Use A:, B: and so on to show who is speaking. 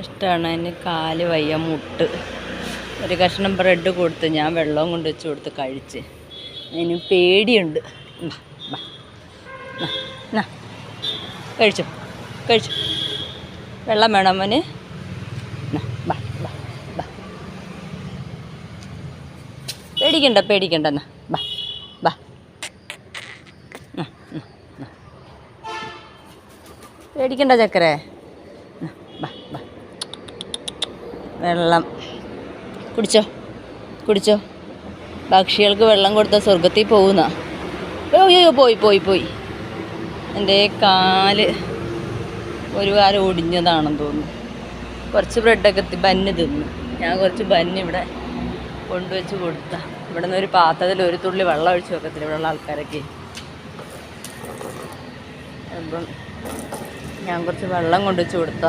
A: ഇഷ്ടമാണ്. അതിന് കാല് വയ്യ, മുട്ട്. ഒരു കഷ്ണം ബ്രെഡ് കൊടുത്ത് ഞാൻ വെള്ളവും കൊണ്ട് വെച്ച് കൊടുത്ത് കഴിച്ച്. അതിന് പേടിയുണ്ട്. കഴിച്ചു കഴിച്ചു. വെള്ളം വേണം മോന്. പേടിക്കണ്ട പേടിക്കണ്ട. എന്നാ ബാ ബാ. പേടിക്കണ്ട ചക്കരെ. ബാ ബാ. വെള്ളം കുടിച്ചോ കുടിച്ചോ. പക്ഷികൾക്ക് വെള്ളം കൊടുത്താൽ സ്വർഗത്തിൽ പോകുന്ന. അയ്യോ പോയി പോയി പോയി. എൻ്റെ കാല് ഒരു കാലം ഒടിഞ്ഞതാണെന്ന് തോന്നുന്നു. കുറച്ച് ബ്രെഡൊക്കെ ബന്ന് തിന്നു. ഞാൻ കുറച്ച് ബന്ന് ഇവിടെ കൊണ്ടുവച്ച് കൊടുത്ത. ഇവിടെ നിന്ന് ഒരു പാത്രത്തിൽ ഒരു തുള്ളി വെള്ളം ഒഴിച്ച് വെക്കത്തില്ല ഇവിടെയുള്ള ആൾക്കാരൊക്കെ. അപ്പം ഞാൻ കുറച്ച് വെള്ളം കൊണ്ടുവച്ച് കൊടുത്ത.